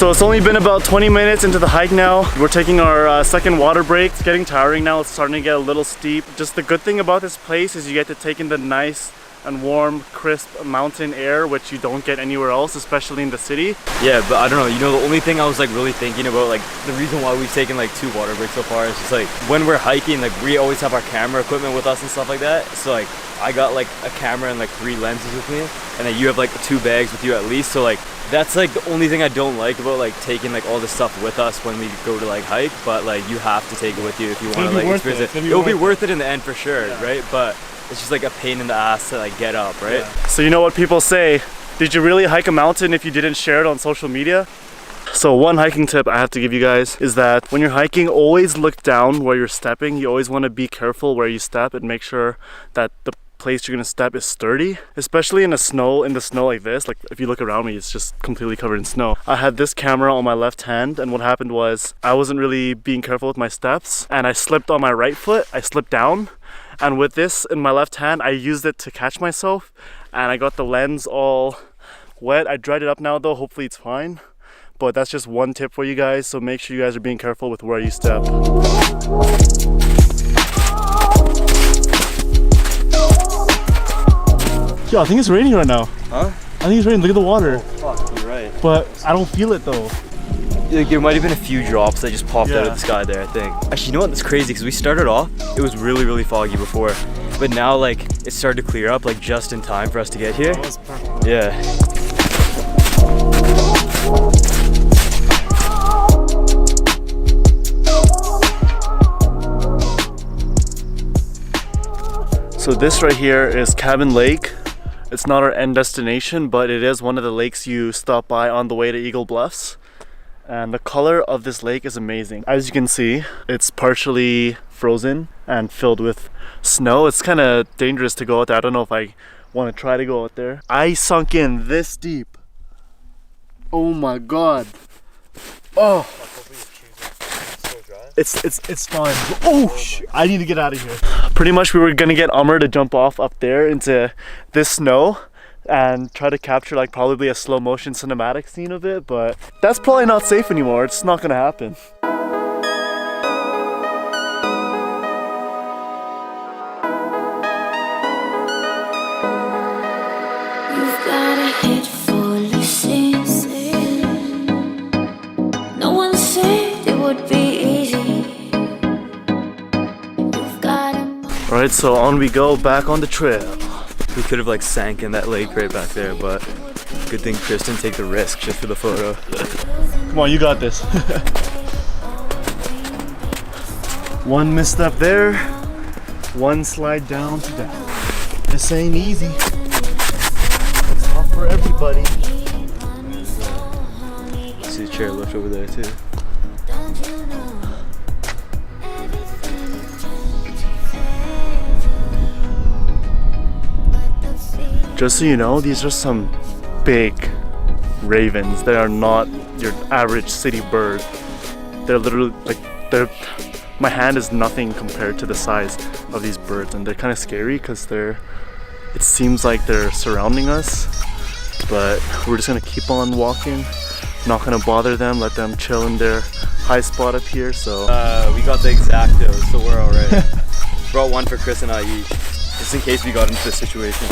So it's only been about 20 minutes into the hike now. We're taking our second water break. It's getting tiring now. It's starting to get a little steep. Just the good thing about this place is you get to take in the nice and warm, crisp mountain air, which you don't get anywhere else, especially in the city. Yeah, but I don't know, you know, the only thing I was like really thinking about, like the reason why we've taken like 2 water breaks so far is just like when we're hiking, like we always have our camera equipment with us and stuff like that. So like I got like a camera and like 3 lenses with me, and then you have like 2 bags with you at least. So like that's like the only thing I don't like about like taking like all this stuff with us when we go to like hike, but like you have to take it with you if you want to like experience it. It'll be worth it in the end for sure, right? But it's just like a pain in the ass to like get up, right? Yeah. So you know what people say, did you really hike a mountain if you didn't share it on social media? So one hiking tip I have to give you guys is that when you're hiking, always look down where you're stepping. You always want to be careful where you step and make sure that the place you're gonna step is sturdy, especially in the snow like this. Like if you look around me, it's just completely covered in snow. I had this camera on my left hand, and what happened was I wasn't really being careful with my steps, and I slipped on my right foot. I slipped down, and with this in my left hand, I used it to catch myself, and I got the lens all wet. I dried it up now though, hopefully it's fine. But that's just one tip for you guys, so make sure you guys are being careful with where you step. Yo, I think it's raining right now. Huh? I think it's raining, look at the water. Oh, fuck, you're right. But I don't feel it though. Like, there might have been a few drops that just popped out of the sky there, I think. Actually, you know what? That's crazy because we started off, it was really foggy before. But now, like, it started to clear up, like, just in time for us to get here. That was perfect. Yeah. So this right here is Cabin Lake. It's not our end destination, but it is one of the lakes you stop by on the way to Eagle Bluffs. And the color of this lake is amazing. As you can see, it's partially frozen and filled with snow. It's kind of dangerous to go out there. I don't know if I want to try to go out there. I sunk in this deep. Oh my god. Oh. It's fine. Oh, I need to get out of here. Pretty much we were gonna get Amr to jump off up there into this snow and try to capture like probably a slow motion cinematic scene of it, but that's probably not safe anymore. It's not gonna happen. You've got a head full of sins. No one said it would be easy. Alright, so on we go, back on the trail. We could have like sank in that lake right back there, but good thing Chris didn't take the risk just for the photo. Come on, you got this. One misstep there, one slide down to down. This ain't easy. It's not for everybody. See the chairlift over there too. Just so you know, these are some big ravens. They are not your average city bird. They're literally like, my hand is nothing compared to the size of these birds, and they're kind of scary because it seems like they're surrounding us, but we're just gonna keep on walking, not gonna bother them, let them chill in their high spot up here. So we got the Exactos, so we're all right. Brought one for Chris and I each, just in case we got into this situation.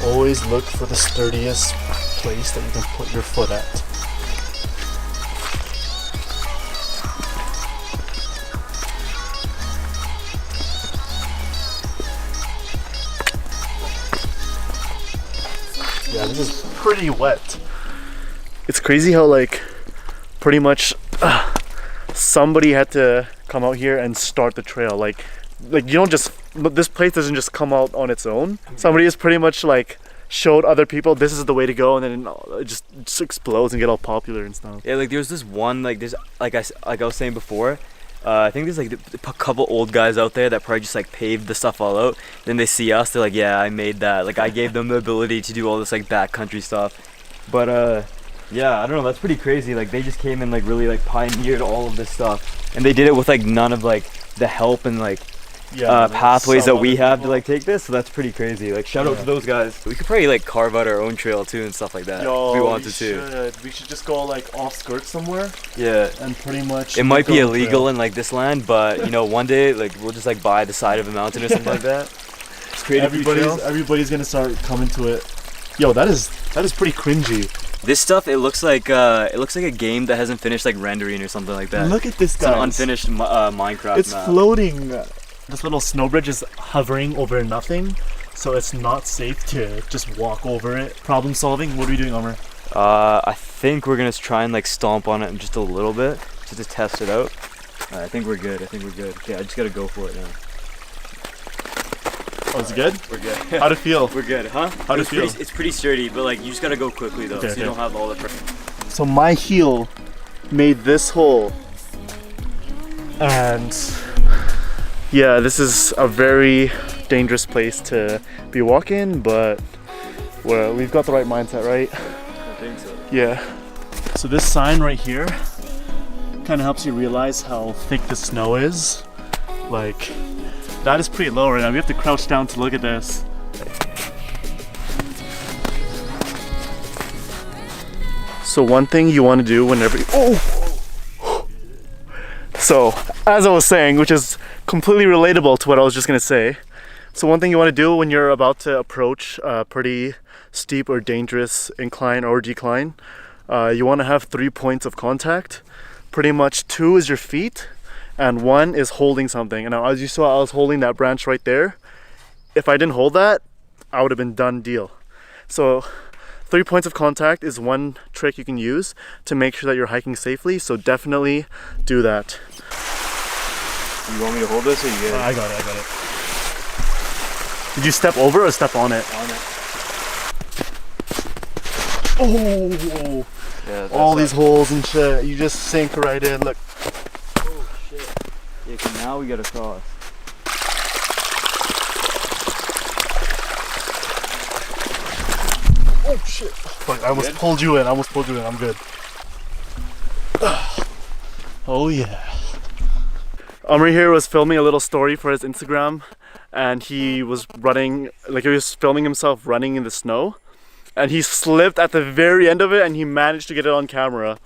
Always look for the sturdiest place that you can put your foot at. Yeah, this is pretty wet. It's crazy how like pretty much somebody had to come out here and start the trail. Like you don't just, this place doesn't just come out on its own. Somebody has pretty much like showed other people this is the way to go, and then it just explodes and get all popular and stuff. Yeah, like there's this one, like there's like I was saying before, I think there's like a couple old guys out there that probably just like paved the stuff all out. Then they see us, they're like, yeah, I made that. Like I gave them the ability to do all this like backcountry stuff. But yeah, I don't know, that's pretty crazy. Like they just came and like really like pioneered all of this stuff, and they did it with like none of like the help and like pathways that some we other have to people. like take this, so that's pretty crazy. Like shout out to those guys. We could probably like carve out our own trail too and stuff like that Yo, if we wanted to. We should just go like off skirt somewhere Yeah. and pretty much. It might be go illegal in like this land, but you know, one day like we'll just like buy the side of a mountain or something like that. Just create a few trails. Everybody's gonna start coming to it. Yo, that is pretty cringy. This stuff, it looks like a game that hasn't finished like rendering or something like that. Look at this It's guy. an unfinished Minecraft It's map. floating. This little snow bridge is hovering over nothing, so it's not safe to just walk over it. Problem solving. What are we doing, Omer? I think we're gonna try and like stomp on it in just a little bit, just to test it out. I think we're good. Okay, I just gotta go for it now. Oh, is it good? We're good. How'd it feel? We're good, huh? How'd it feel? It's pretty sturdy, but like you just gotta go quickly though, Okay, so you don't have all the pressure. So my heel made this hole, and yeah, this is a very dangerous place to be walking, but we've got the right mindset, right? I think so. Yeah. So this sign right here kind of helps you realize how thick the snow is. Like, that is pretty low right now. We have to crouch down to look at this. So one thing you want to do whenever So, as I was saying, which is completely relatable to what I was just gonna say. So one thing you want to do when you're about to approach a pretty steep or dangerous incline or decline, you want to have 3 points of contact. Pretty much 2 is your feet, and 1 is holding something. And now, as you saw, I was holding that branch right there. If I didn't hold that, I would have been done deal. So 3 points of contact is one trick you can use to make sure that you're hiking safely. So definitely do that. You want me to hold this or you get it? I got it. Did you step over or step on it? On it. Oh, Yeah, all these holes and shit. You just sink right in. Look. Oh shit. Yeah, 'cause now we gotta cross. Oh shit. Fuck, I almost pulled you in. I'm good. Oh yeah. Amri here was filming a little story for his Instagram, and he was running, like he was filming himself running in the snow, and he slipped at the very end of it, and he managed to get it on camera.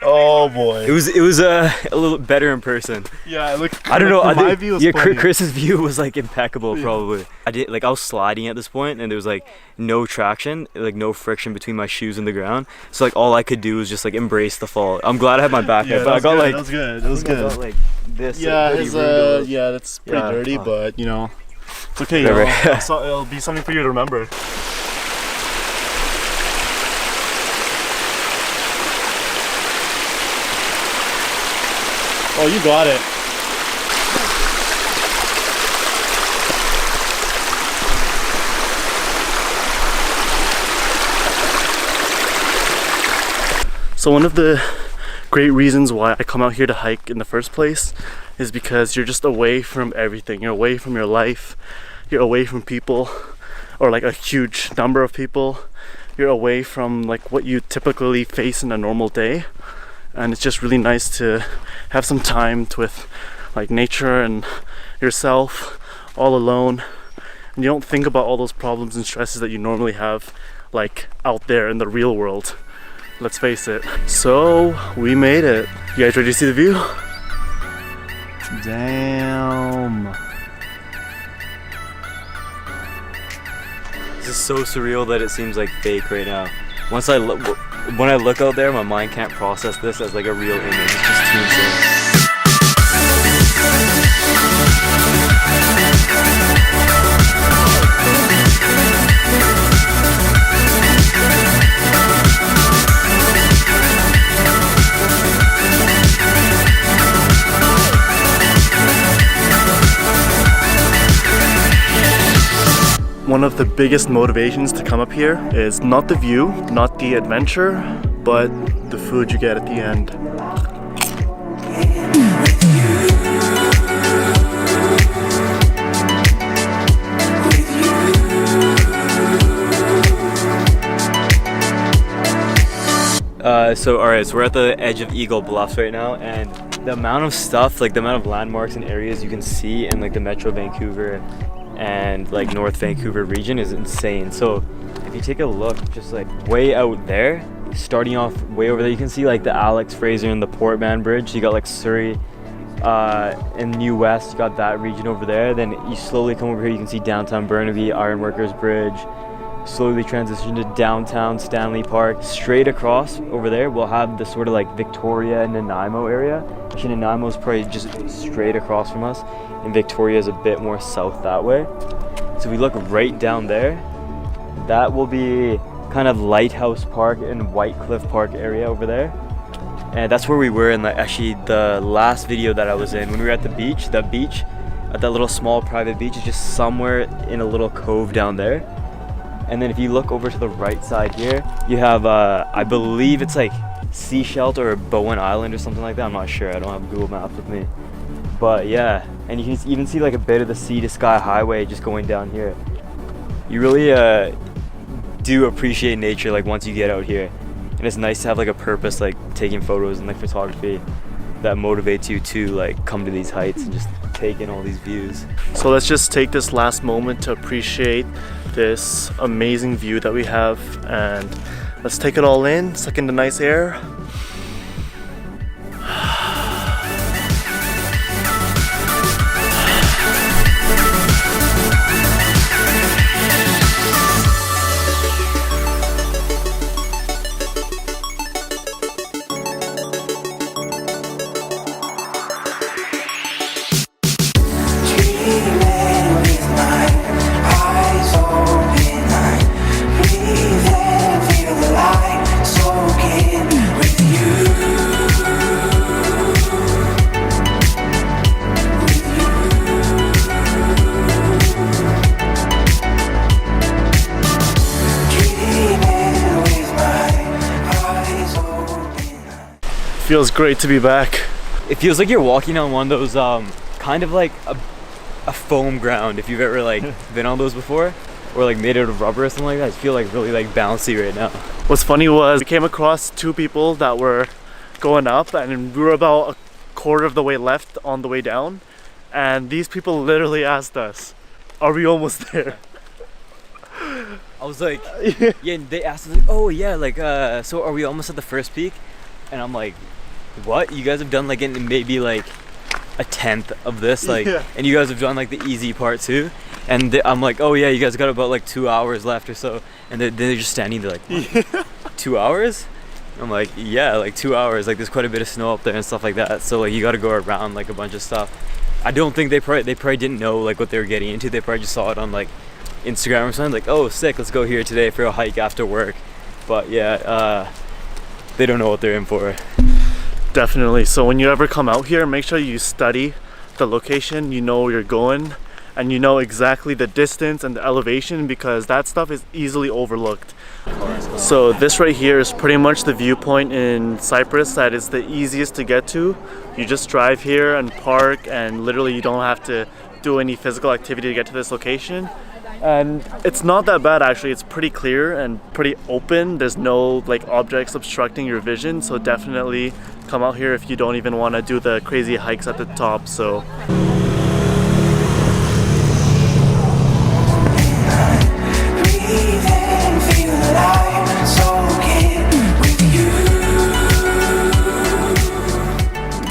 Oh boy. It was a little better in person. Yeah, it looked. I don't know. My view was funny. Chris's view was like impeccable. Probably. I was sliding at this point, and there was like no traction, like no friction between my shoes and the ground. So like all I could do was just like embrace the fall. I'm glad I had my backpack, Yeah, but I got good. like that was good. That was I good. got like this. Yeah, like, his, really yeah, that's pretty Yeah, dirty, fuck. but you know, it's okay. Whatever. It'll be something for you to remember. Oh, you got it. So one of the great reasons why I come out here to hike in the first place is because you're just away from everything. You're away from your life. You're away from people, or like a huge number of people. You're away from like what you typically face in a normal day. And it's just really nice to have some time with like nature and yourself all alone. And you don't think about all those problems and stresses that you normally have like out there in the real world. Let's face it. So we made it. You guys ready to see the view? Damn. This is so surreal that it seems like fake right now. When I look out there, my mind can't process this as like a real image. It's just too insane. One of the biggest motivations to come up here is not the view, not the adventure, but the food you get at the end. So alright, so we're at the edge of Eagle Bluffs right now, and the amount of stuff, like the amount of landmarks and areas you can see in like the Metro Vancouver and like North Vancouver region is insane. So if you take a look just like way out there, starting off way over there, you can see like the Alex Fraser and the Portman Bridge. You got like Surrey and New West, you got that region over there. Then you slowly come over here, you can see downtown Burnaby, Ironworkers Bridge. Slowly transition to downtown Stanley Park. Straight across over there, we'll have the sort of like Victoria and Nanaimo area. Actually, Nanaimo is probably just straight across from us, and Victoria is a bit more south that way. So we look right down there. That will be kind of Lighthouse Park and White Cliff Park area over there. And that's where we were in actually the last video that I was in when we were at the beach. That beach, at that little small private beach, is just somewhere in a little cove down there. And then if you look over to the right side here, you have, I believe it's like Sea Shelter or Bowen Island or something like that. I'm not sure, I don't have Google Maps with me. But yeah, and you can even see like a bit of the Sea to Sky Highway just going down here. You really do appreciate nature like once you get out here. And it's nice to have like a purpose, like taking photos and like photography that motivates you to like come to these heights and just take in all these views. So let's just take this last moment to appreciate this amazing view that we have, and let's take it all in, suck in the nice air. Feels great to be back. It feels like you're walking on one of those kind of like a foam ground, if you've ever like been on those before, or like made out of rubber or something like that. I feel like really like bouncy right now. What's funny was we came across two people that were going up, and we were about a quarter of the way left on the way down, and these people literally asked us, are we almost there? I was like, yeah, and they asked us like, oh yeah, like so are we almost at the first peak? And I'm like, what? You guys have done like maybe like a tenth of this, like, yeah. And you guys have done like the easy part too. And I'm like, oh yeah, you guys got about like 2 hours left or so. And they're just standing there like, what? Yeah. 2 hours? I'm like, yeah, like 2 hours. Like there's quite a bit of snow up there and stuff like that. So like you got to go around like a bunch of stuff. I don't think they probably didn't know like what they were getting into. They probably just saw it on like Instagram or something. Like, oh sick, let's go here today for a hike after work. But yeah, they don't know what they're in for. Definitely. So when you ever come out here, make sure you study the location, you know where you're going, and you know exactly the distance and the elevation, because that stuff is easily overlooked. So this right here is pretty much the viewpoint in Cypress that is the easiest to get to. You just drive here and park, and literally you don't have to do any physical activity to get to this location. And it's not that bad actually. It's pretty clear and pretty open. There's no like objects obstructing your vision, so definitely come out here if you don't even want to do the crazy hikes at the top. So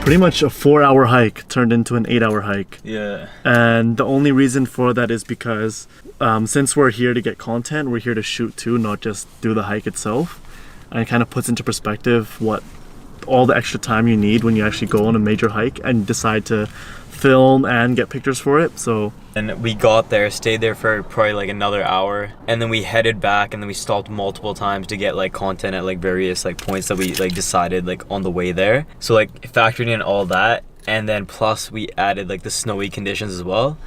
pretty much a 4-hour hike turned into an 8-hour hike. Yeah. And the only reason for that is because since we're here to get content, we're here to shoot too, not just do the hike itself. And it kind of puts into perspective what all the extra time you need when you actually go on a major hike and decide to film and get pictures for it. So and we got there, stayed there for probably like another hour, and then we headed back, and then we stopped multiple times to get like content at like various like points that we like decided like on the way there. So like factoring in all that, and then plus we added like the snowy conditions as well.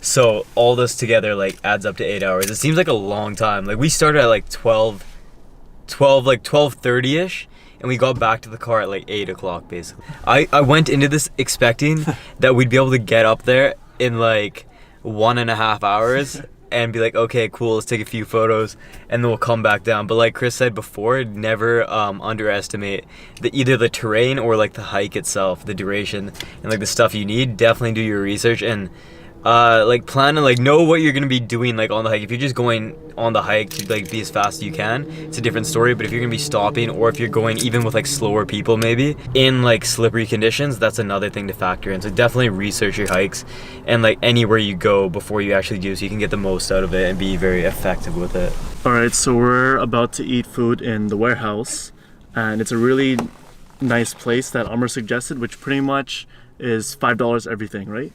So all this together like adds up to 8 hours. It seems like a long time. Like we started at like 12:30ish, and we got back to the car at like 8 o'clock basically. I went into this expecting that we'd be able to get up there in like 1.5 hours, and be like, okay, cool, let's take a few photos, and then we'll come back down. But like Chris said before, never underestimate either the terrain or like the hike itself, the duration, and like the stuff you need. Definitely do your research and like plan and like know what you're gonna be doing like on the hike. If you're just going on the hike to like be as fast as you can, it's a different story. But if you're gonna be stopping, or if you're going even with like slower people maybe in like slippery conditions, that's another thing to factor in. So definitely research your hikes and like anywhere you go before you actually do, so you can get the most out of it and be very effective with it. All right, so we're about to eat food in the warehouse, and it's a really nice place that Amr suggested, which pretty much is $5 everything, right?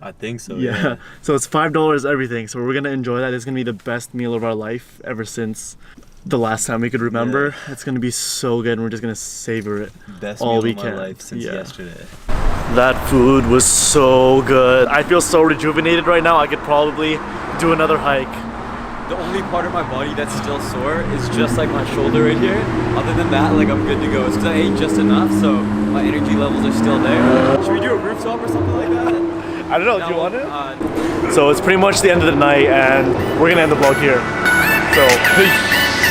I think so. Yeah. So it's $5 everything. So we're gonna enjoy that. It's gonna be the best meal of our life ever since the last time we could remember. Yeah. It's gonna be so good, and we're just gonna savor it Best all meal we of my can. life since yesterday. That food was so good. I feel so rejuvenated right now. I could probably do another hike. The only part of my body that's still sore is just like my shoulder right here. Other than that, like I'm good to go. It's because I ate just enough, so my energy levels are still there. Should we do a rooftop or something like that? I don't know, do you want to? So it's pretty much the end of the night, and we're gonna end the vlog here. So, peace.